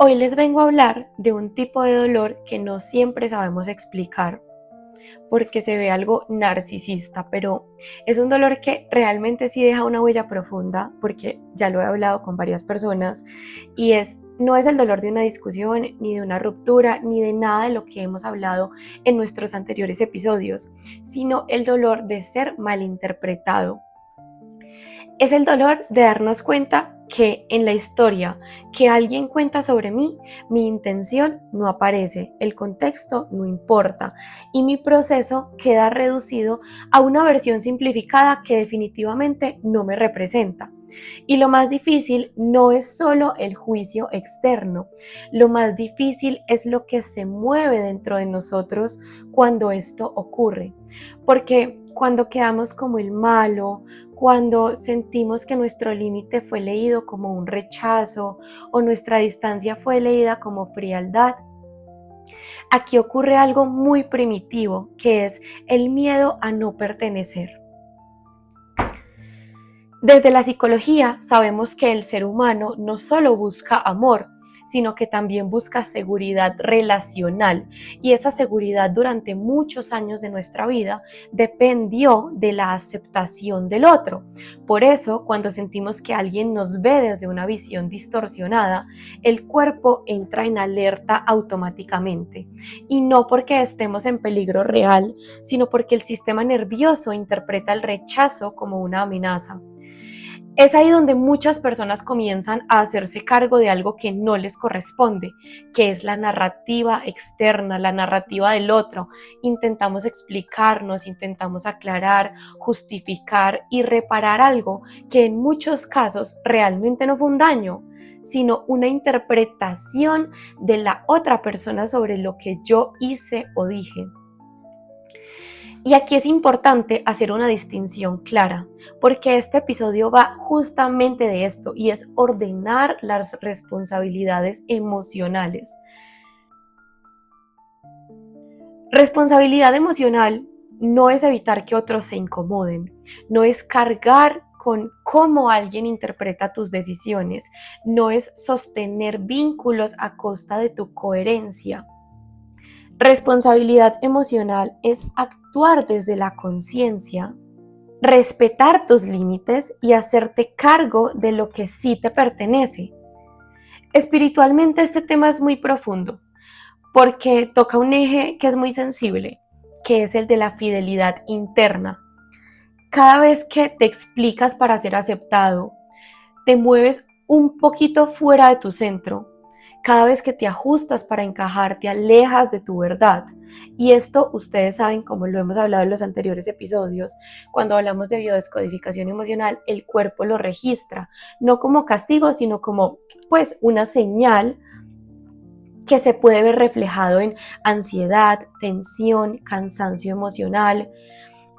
Hoy les vengo a hablar de un tipo de dolor que no siempre sabemos explicar porque se ve algo narcisista, pero es un dolor que realmente sí deja una huella profunda porque ya lo he hablado con varias personas y no es el dolor de una discusión, ni de una ruptura, ni de nada de lo que hemos hablado en nuestros anteriores episodios, sino el dolor de ser malinterpretado. Es el dolor de darnos cuenta que en la historia que alguien cuenta sobre mí, mi intención no aparece, el contexto no importa y mi proceso queda reducido a una versión simplificada que definitivamente no me representa. Y lo más difícil no es solo el juicio externo, lo más difícil es lo que se mueve dentro de nosotros cuando esto ocurre. Porque cuando quedamos como el malo, cuando sentimos que nuestro límite fue leído como un rechazo o nuestra distancia fue leída como frialdad, aquí ocurre algo muy primitivo, que es el miedo a no pertenecer. Desde la psicología sabemos que el ser humano no solo busca amor, sino que también busca seguridad relacional, y esa seguridad durante muchos años de nuestra vida dependió de la aceptación del otro. Por eso, cuando sentimos que alguien nos ve desde una visión distorsionada, el cuerpo entra en alerta automáticamente, y no porque estemos en peligro real, sino porque el sistema nervioso interpreta el rechazo como una amenaza. Es ahí donde muchas personas comienzan a hacerse cargo de algo que no les corresponde, que es la narrativa externa, la narrativa del otro. Intentamos explicarnos, intentamos aclarar, justificar y reparar algo que en muchos casos realmente no fue un daño, sino una interpretación de la otra persona sobre lo que yo hice o dije. Y aquí es importante hacer una distinción clara, porque este episodio va justamente de esto y es ordenar las responsabilidades emocionales. Responsabilidad emocional no es evitar que otros se incomoden, no es cargar con cómo alguien interpreta tus decisiones, no es sostener vínculos a costa de tu coherencia. Responsabilidad emocional es actuar desde la conciencia, respetar tus límites y hacerte cargo de lo que sí te pertenece. Espiritualmente este tema es muy profundo porque toca un eje que es muy sensible, que es el de la fidelidad interna. Cada vez que te explicas para ser aceptado, te mueves un poquito fuera de tu centro. Cada vez que te ajustas para encajar, te alejas de tu verdad. Y esto ustedes saben, como lo hemos hablado en los anteriores episodios, cuando hablamos de biodescodificación emocional, el cuerpo lo registra, no como castigo, sino como pues una señal que se puede ver reflejado en ansiedad, tensión, cansancio emocional.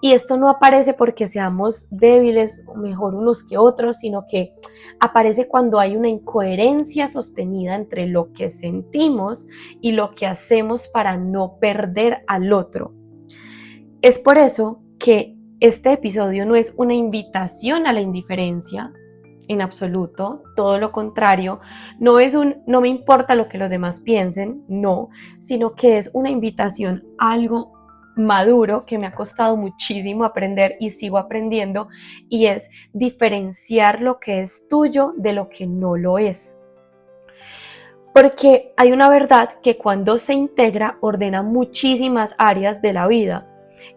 Y esto no aparece porque seamos débiles o mejor unos que otros, sino que aparece cuando hay una incoherencia sostenida entre lo que sentimos y lo que hacemos para no perder al otro. Es por eso que este episodio no es una invitación a la indiferencia, en absoluto, todo lo contrario, no es no me importa lo que los demás piensen, no, sino que es una invitación a algo maduro que me ha costado muchísimo aprender y sigo aprendiendo, y es diferenciar lo que es tuyo de lo que no lo es. Porque hay una verdad que cuando se integra ordena muchísimas áreas de la vida,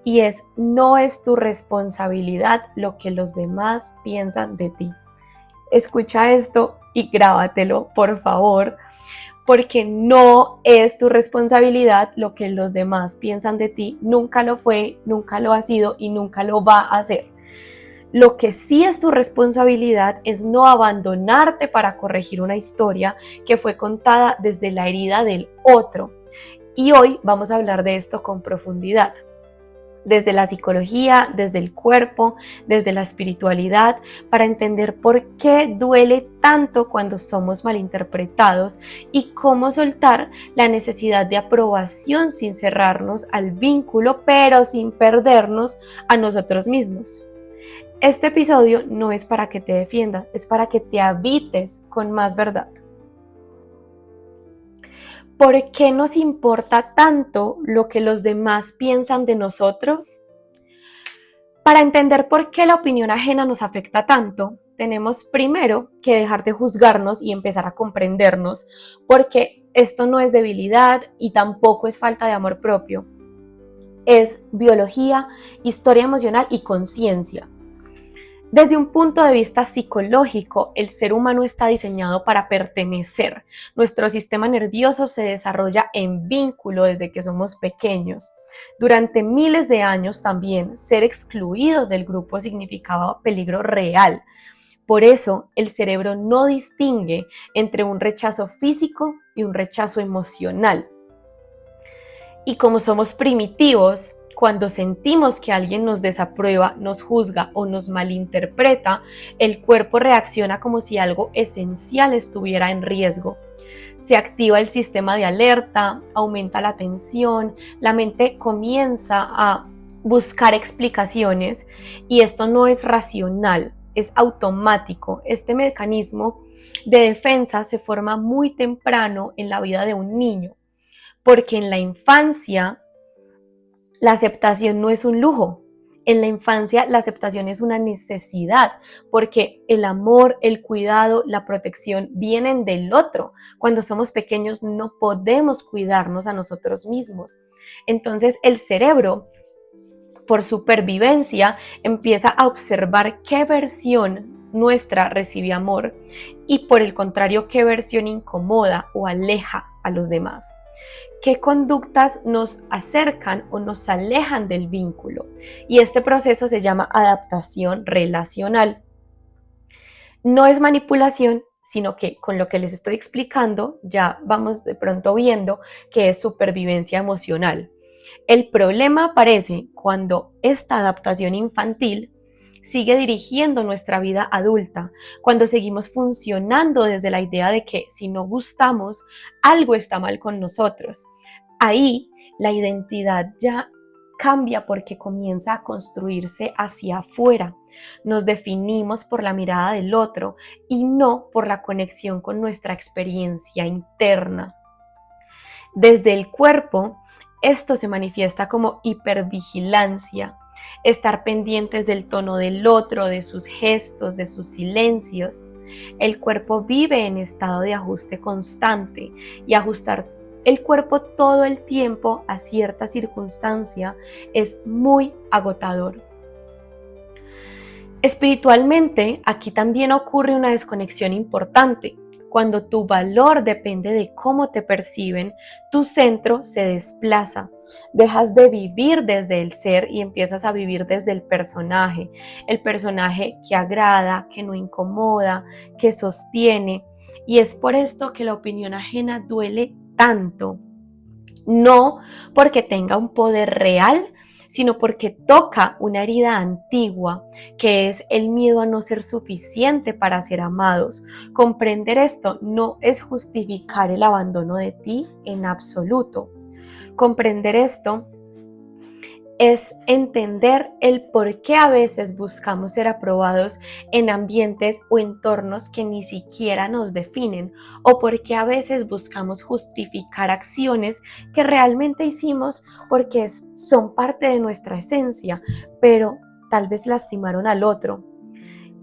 y no es tu responsabilidad lo que los demás piensan de ti. Escucha esto y grábatelo, por favor, porque no es tu responsabilidad lo que los demás piensan de ti, nunca lo fue, nunca lo ha sido y nunca lo va a hacer. Lo que sí es tu responsabilidad es no abandonarte para corregir una historia que fue contada desde la herida del otro. Y hoy vamos a hablar de esto con profundidad. Desde la psicología, desde el cuerpo, desde la espiritualidad, para entender por qué duele tanto cuando somos malinterpretados y cómo soltar la necesidad de aprobación sin cerrarnos al vínculo, pero sin perdernos a nosotros mismos. Este episodio no es para que te defiendas, es para que te habites con más verdad. ¿Por qué nos importa tanto lo que los demás piensan de nosotros? Para entender por qué la opinión ajena nos afecta tanto, tenemos primero que dejar de juzgarnos y empezar a comprendernos, porque esto no es debilidad y tampoco es falta de amor propio. Es biología, historia emocional y conciencia. Desde un punto de vista psicológico, el ser humano está diseñado para pertenecer. Nuestro sistema nervioso se desarrolla en vínculo desde que somos pequeños. Durante miles de años también, ser excluidos del grupo significaba peligro real. Por eso, el cerebro no distingue entre un rechazo físico y un rechazo emocional. Y como somos primitivos, cuando sentimos que alguien nos desaprueba, nos juzga o nos malinterpreta, el cuerpo reacciona como si algo esencial estuviera en riesgo. Se activa el sistema de alerta, aumenta la tensión, la mente comienza a buscar explicaciones y esto no es racional, es automático. Este mecanismo de defensa se forma muy temprano en la vida de un niño, porque en la infancia la aceptación no es un lujo. En la infancia la aceptación es una necesidad, porque el amor, el cuidado, la protección vienen del otro. Cuando somos pequeños no podemos cuidarnos a nosotros mismos. Entonces el cerebro, por supervivencia, empieza a observar qué versión nuestra recibe amor y por el contrario, qué versión incomoda o aleja a los demás. ¿Qué conductas nos acercan o nos alejan del vínculo? Y este proceso se llama adaptación relacional. No es manipulación, sino que con lo que les estoy explicando ya vamos de pronto viendo que es supervivencia emocional. El problema aparece cuando esta adaptación infantil sigue dirigiendo nuestra vida adulta, cuando seguimos funcionando desde la idea de que si no gustamos, algo está mal con nosotros. Ahí la identidad ya cambia porque comienza a construirse hacia afuera. Nos definimos por la mirada del otro y no por la conexión con nuestra experiencia interna. Desde el cuerpo, esto se manifiesta como hipervigilancia, estar pendientes del tono del otro, de sus gestos, de sus silencios. El cuerpo vive en estado de ajuste constante y ajustar el cuerpo todo el tiempo a cierta circunstancia es muy agotador. Espiritualmente, aquí también ocurre una desconexión importante. Cuando tu valor depende de cómo te perciben, tu centro se desplaza. Dejas de vivir desde el ser y empiezas a vivir desde el personaje que agrada, que no incomoda, que sostiene. Y es por esto que la opinión ajena duele tanto. No porque tenga un poder real, sino porque toca una herida antigua, que es el miedo a no ser suficiente para ser amados. Comprender esto no es justificar el abandono de ti en absoluto. Comprender esto es entender el por qué a veces buscamos ser aprobados en ambientes o entornos que ni siquiera nos definen, o por qué a veces buscamos justificar acciones que realmente hicimos porque son parte de nuestra esencia, pero tal vez lastimaron al otro.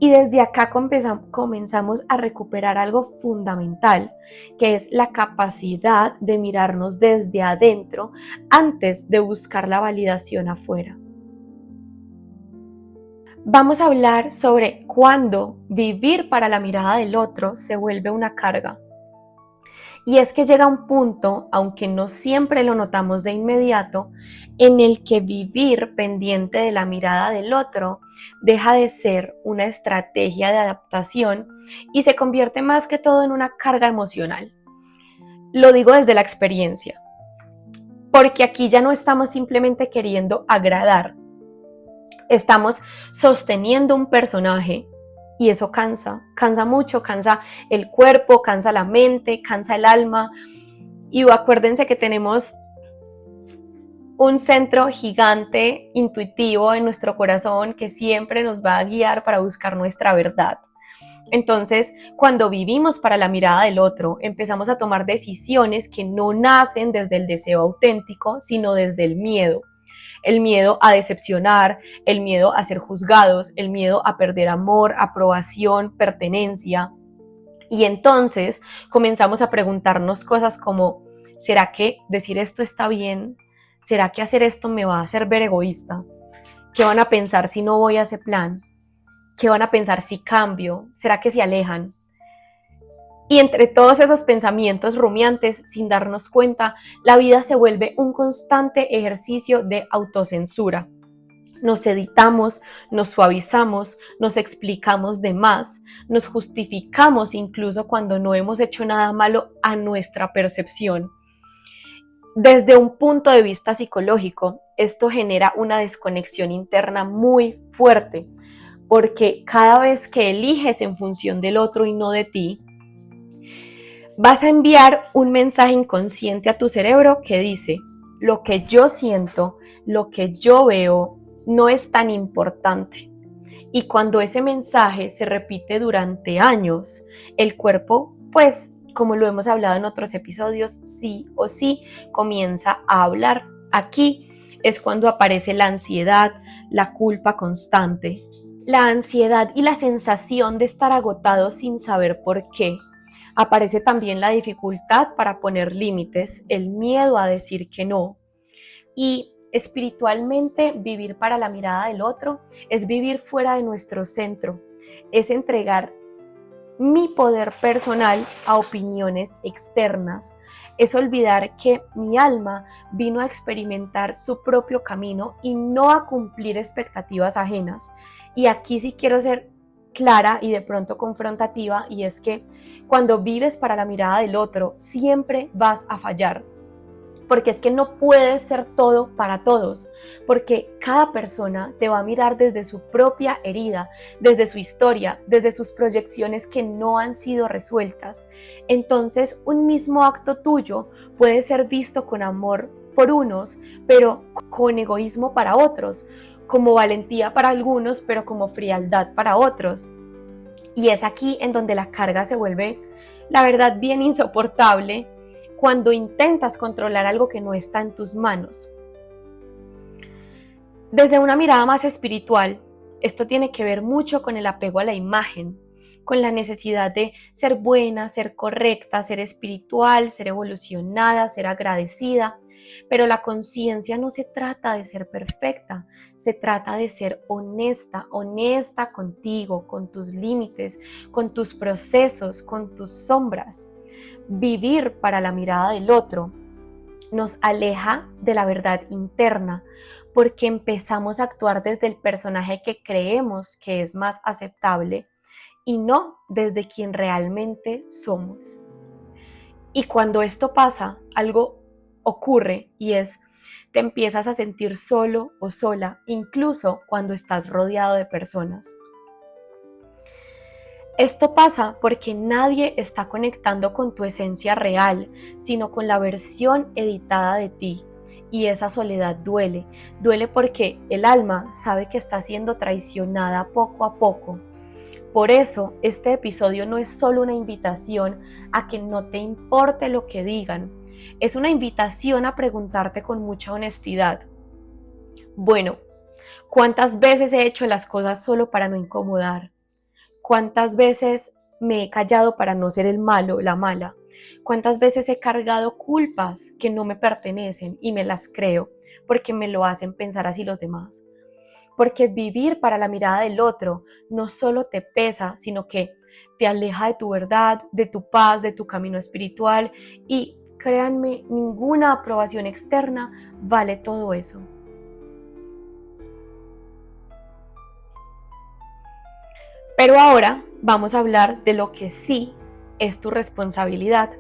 Y desde acá comenzamos a recuperar algo fundamental, que es la capacidad de mirarnos desde adentro antes de buscar la validación afuera. Vamos a hablar sobre cuándo vivir para la mirada del otro se vuelve una carga. Y es que llega un punto, aunque no siempre lo notamos de inmediato, en el que vivir pendiente de la mirada del otro deja de ser una estrategia de adaptación y se convierte más que todo en una carga emocional. Lo digo desde la experiencia, porque aquí ya no estamos simplemente queriendo agradar, estamos sosteniendo un personaje. Y eso cansa mucho, cansa el cuerpo, cansa la mente, cansa el alma. Y acuérdense que tenemos un centro gigante, intuitivo en nuestro corazón que siempre nos va a guiar para buscar nuestra verdad. Entonces, cuando vivimos para la mirada del otro, empezamos a tomar decisiones que no nacen desde el deseo auténtico, sino desde el miedo. El miedo a decepcionar, el miedo a ser juzgados, el miedo a perder amor, aprobación, pertenencia. Y entonces comenzamos a preguntarnos cosas como, ¿será que decir esto está bien? ¿Será que hacer esto me va a hacer ver egoísta? ¿Qué van a pensar si no voy a ese plan? ¿Qué van a pensar si cambio? ¿Será que se alejan? Y entre todos esos pensamientos rumiantes, sin darnos cuenta, la vida se vuelve un constante ejercicio de autocensura. Nos editamos, nos suavizamos, nos explicamos de más, nos justificamos incluso cuando no hemos hecho nada malo a nuestra percepción. Desde un punto de vista psicológico, esto genera una desconexión interna muy fuerte, porque cada vez que eliges en función del otro y no de ti, vas a enviar un mensaje inconsciente a tu cerebro que dice, lo que yo siento, lo que yo veo, no es tan importante. Y cuando ese mensaje se repite durante años, el cuerpo, pues, como lo hemos hablado en otros episodios, sí o sí comienza a hablar. Aquí es cuando aparece la ansiedad, la culpa constante, la ansiedad y la sensación de estar agotado sin saber por qué. Aparece también la dificultad para poner límites, el miedo a decir que no. Y espiritualmente, vivir para la mirada del otro es vivir fuera de nuestro centro, es entregar mi poder personal a opiniones externas, es olvidar que mi alma vino a experimentar su propio camino y no a cumplir expectativas ajenas. Y aquí sí quiero ser clara y de pronto confrontativa, y es que cuando vives para la mirada del otro, siempre vas a fallar. Porque es que no puedes ser todo para todos, porque cada persona te va a mirar desde su propia herida, desde su historia, desde sus proyecciones que no han sido resueltas. Entonces, un mismo acto tuyo puede ser visto con amor por unos, pero con egoísmo para otros, como valentía para algunos, pero como frialdad para otros. Y es aquí en donde la carga se vuelve, la verdad, bien insoportable, cuando intentas controlar algo que no está en tus manos. Desde una mirada más espiritual, esto tiene que ver mucho con el apego a la imagen, con la necesidad de ser buena, ser correcta, ser espiritual, ser evolucionada, ser agradecida. Pero la conciencia no se trata de ser perfecta, se trata de ser honesta, honesta contigo, con tus límites, con tus procesos, con tus sombras. Vivir para la mirada del otro nos aleja de la verdad interna, porque empezamos a actuar desde el personaje que creemos que es más aceptable y no desde quien realmente somos. Y cuando esto pasa, algo ocurre, y es, te empiezas a sentir solo o sola, incluso cuando estás rodeado de personas. Esto pasa porque nadie está conectando con tu esencia real, sino con la versión editada de ti. Y esa soledad duele. Duele porque el alma sabe que está siendo traicionada poco a poco. Por eso, este episodio no es solo una invitación a que no te importe lo que digan. Es una invitación a preguntarte con mucha honestidad. Bueno, ¿cuántas veces he hecho las cosas solo para no incomodar? ¿Cuántas veces me he callado para no ser el malo, la mala? ¿Cuántas veces he cargado culpas que no me pertenecen y me las creo porque me lo hacen pensar así los demás? Porque vivir para la mirada del otro no solo te pesa, sino que te aleja de tu verdad, de tu paz, de tu camino espiritual, y créanme, ninguna aprobación externa vale todo eso. Pero ahora vamos a hablar de lo que sí es tu responsabilidad.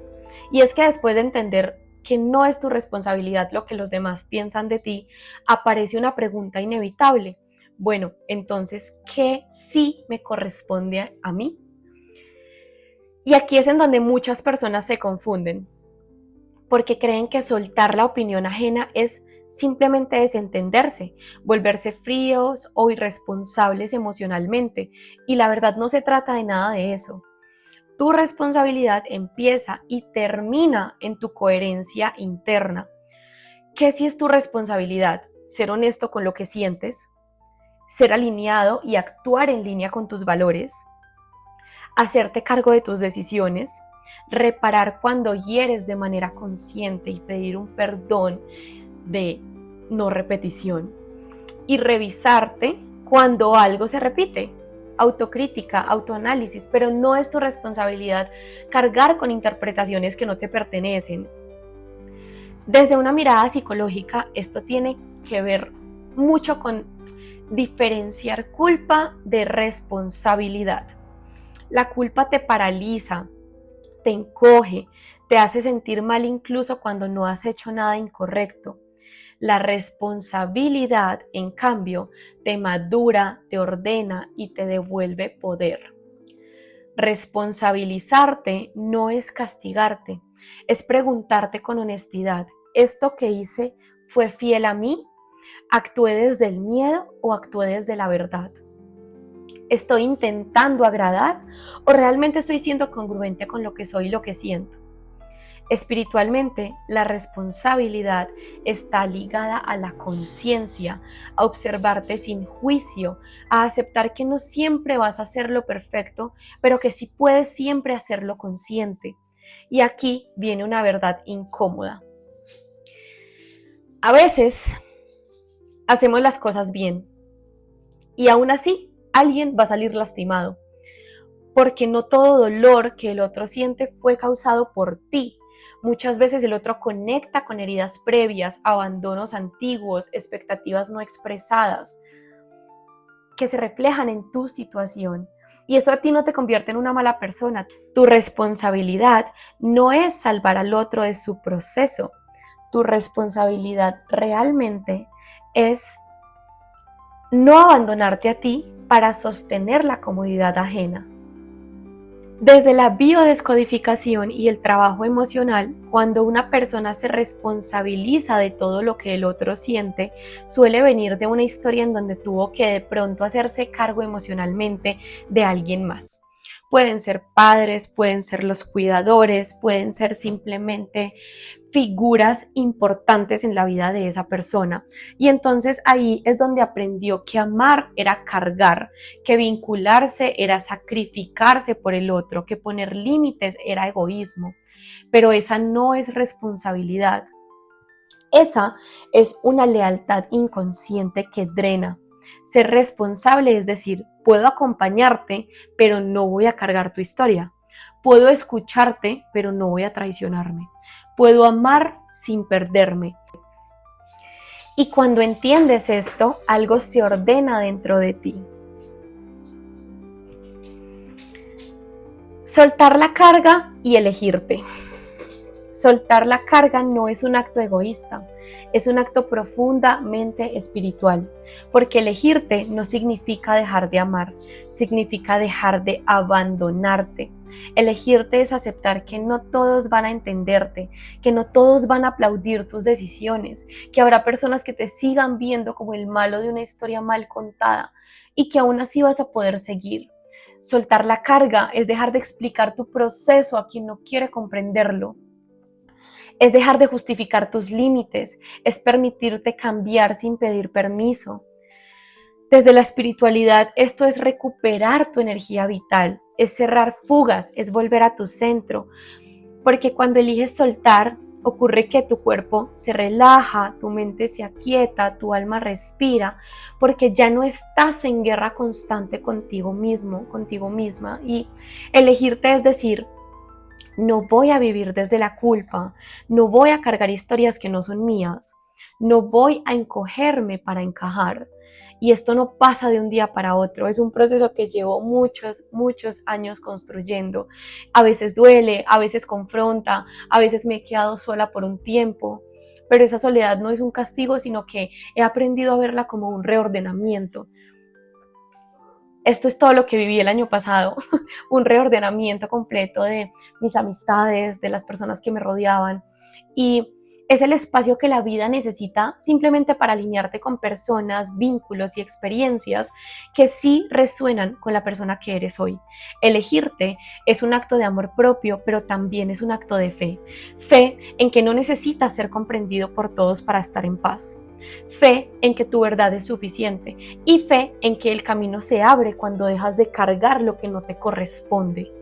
Y es que después de entender que no es tu responsabilidad lo que los demás piensan de ti, aparece una pregunta inevitable. Bueno, entonces, ¿qué sí me corresponde a mí? Y aquí es en donde muchas personas se confunden, porque creen que soltar la opinión ajena es simplemente desentenderse, volverse fríos o irresponsables emocionalmente. Y la verdad no se trata de nada de eso. Tu responsabilidad empieza y termina en tu coherencia interna. ¿Qué sí es tu responsabilidad? Ser honesto con lo que sientes, ser alineado y actuar en línea con tus valores, hacerte cargo de tus decisiones, reparar cuando hieres de manera consciente y pedir un perdón de no repetición, y revisarte cuando algo se repite. Autocrítica, autoanálisis, pero no es tu responsabilidad cargar con interpretaciones que no te pertenecen. Desde una mirada psicológica, esto tiene que ver mucho con diferenciar culpa de responsabilidad. La culpa te paraliza, te encoge, te hace sentir mal incluso cuando no has hecho nada incorrecto. La responsabilidad, en cambio, te madura, te ordena y te devuelve poder. Responsabilizarte no es castigarte, es preguntarte con honestidad, ¿esto que hice fue fiel a mí? ¿Actué desde el miedo o actué desde la verdad? ¿Estoy intentando agradar o realmente estoy siendo congruente con lo que soy y lo que siento? Espiritualmente, la responsabilidad está ligada a la conciencia, a observarte sin juicio, a aceptar que no siempre vas a hacerlo perfecto, pero que sí puedes siempre hacerlo consciente. Y aquí viene una verdad incómoda. A veces hacemos las cosas bien y aún así alguien va a salir lastimado, porque no todo dolor que el otro siente fue causado por ti. Muchas veces el otro conecta con heridas previas, abandonos antiguos, expectativas no expresadas que se reflejan en tu situación. Y esto a ti no te convierte en una mala persona. Tu responsabilidad no es salvar al otro de su proceso. Tu responsabilidad realmente es no abandonarte a ti para sostener la comodidad ajena. Desde la biodescodificación y el trabajo emocional, cuando una persona se responsabiliza de todo lo que el otro siente, suele venir de una historia en donde tuvo que de pronto hacerse cargo emocionalmente de alguien más. Pueden ser padres, pueden ser los cuidadores, pueden ser simplemente figuras importantes en la vida de esa persona. Y entonces ahí es donde aprendió que amar era cargar, que vincularse era sacrificarse por el otro, que poner límites era egoísmo. Pero esa no es responsabilidad. Esa es una lealtad inconsciente que drena. Ser responsable es decir, puedo acompañarte, pero no voy a cargar tu historia. Puedo escucharte, pero no voy a traicionarme. Puedo amar sin perderme. Y cuando entiendes esto, algo se ordena dentro de ti. Soltar la carga y elegirte. Soltar la carga no es un acto egoísta, es un acto profundamente espiritual, porque elegirte no significa dejar de amar, significa dejar de abandonarte. Elegirte es aceptar que no todos van a entenderte, que no todos van a aplaudir tus decisiones, que habrá personas que te sigan viendo como el malo de una historia mal contada y que aún así vas a poder seguir. Soltar la carga es dejar de explicar tu proceso a quien no quiere comprenderlo. Es dejar de justificar tus límites, es permitirte cambiar sin pedir permiso. Desde la espiritualidad, esto es recuperar tu energía vital, es cerrar fugas, es volver a tu centro, porque cuando eliges soltar, ocurre que tu cuerpo se relaja, tu mente se aquieta, tu alma respira, porque ya no estás en guerra constante contigo mismo, contigo misma. Y elegirte es decir, no voy a vivir desde la culpa, no voy a cargar historias que no son mías, no voy a encogerme para encajar. Y esto no pasa de un día para otro, es un proceso que llevo muchos años construyendo. A veces duele, a veces confronta, a veces me he quedado sola por un tiempo, pero esa soledad no es un castigo, sino que he aprendido a verla como un reordenamiento. Esto es todo lo que viví el año pasado, un reordenamiento completo de mis amistades, de las personas que me rodeaban. Y Es el espacio que la vida necesita simplemente para alinearte con personas, vínculos y experiencias que sí resuenan con la persona que eres hoy. Elegirte es un acto de amor propio, pero también es un acto de fe. Fe en que no necesitas ser comprendido por todos para estar en paz. Fe en que tu verdad es suficiente y fe en que el camino se abre cuando dejas de cargar lo que no te corresponde.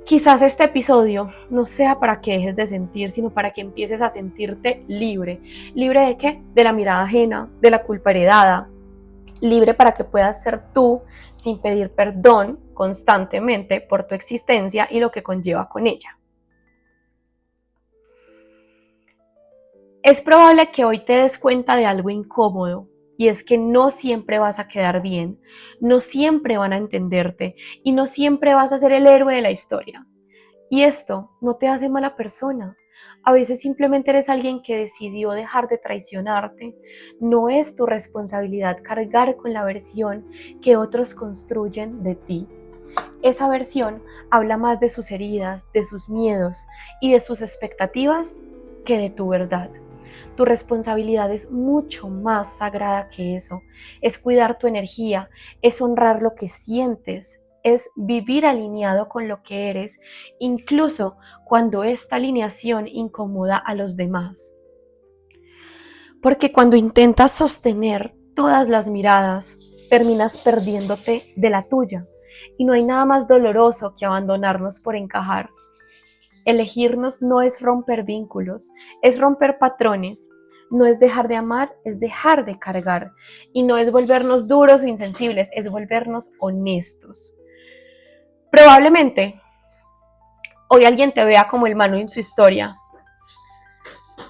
Quizás este episodio no sea para que dejes de sentir, sino para que empieces a sentirte libre. ¿Libre de qué? De la mirada ajena, de la culpa heredada. Libre para que puedas ser tú sin pedir perdón constantemente por tu existencia y lo que conlleva con ella. Es probable que hoy te des cuenta de algo incómodo, y es que no siempre vas a quedar bien, no siempre van a entenderte y no siempre vas a ser el héroe de la historia. Y esto no te hace mala persona. A veces simplemente eres alguien que decidió dejar de traicionarte. No es tu responsabilidad cargar con la versión que otros construyen de ti. Esa versión habla más de sus heridas, de sus miedos y de sus expectativas que de tu verdad. Tu responsabilidad es mucho más sagrada que eso. Es cuidar tu energía, es honrar lo que sientes, es vivir alineado con lo que eres, incluso cuando esta alineación incomoda a los demás. Porque cuando intentas sostener todas las miradas, terminas perdiéndote de la tuya. Y no hay nada más doloroso que abandonarnos por encajar. Elegirnos no es romper vínculos, es romper patrones. No es dejar de amar, es dejar de cargar. Y no es volvernos duros o insensibles, es volvernos honestos. Probablemente hoy alguien te vea como el malo en su historia,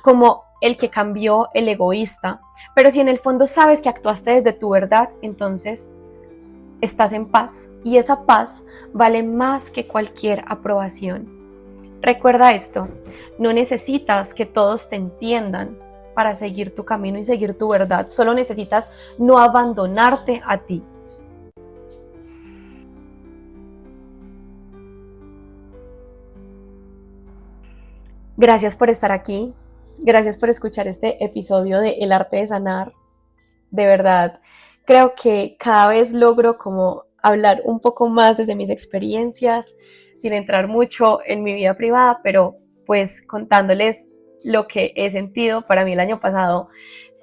como el que cambió, el egoísta. Pero si en el fondo sabes que actuaste desde tu verdad, entonces estás en paz. Y esa paz vale más que cualquier aprobación. Recuerda esto, no necesitas que todos te entiendan para seguir tu camino y seguir tu verdad. Solo necesitas no abandonarte a ti. Gracias por estar aquí. Gracias por escuchar este episodio de El arte de sanar. De verdad, creo que cada vez logro como hablar un poco más desde mis experiencias, sin entrar mucho en mi vida privada, pero pues contándoles lo que he sentido. Para mí el año pasado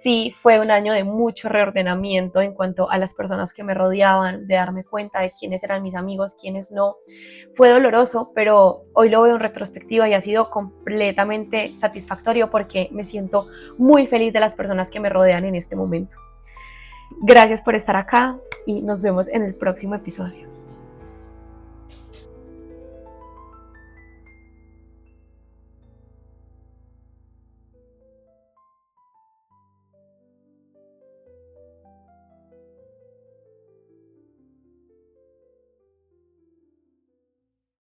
sí fue un año de mucho reordenamiento en cuanto a las personas que me rodeaban, de darme cuenta de quiénes eran mis amigos, quiénes no. Fue doloroso, pero hoy lo veo en retrospectiva y ha sido completamente satisfactorio porque me siento muy feliz de las personas que me rodean en este momento. Gracias por estar acá y nos vemos en el próximo episodio.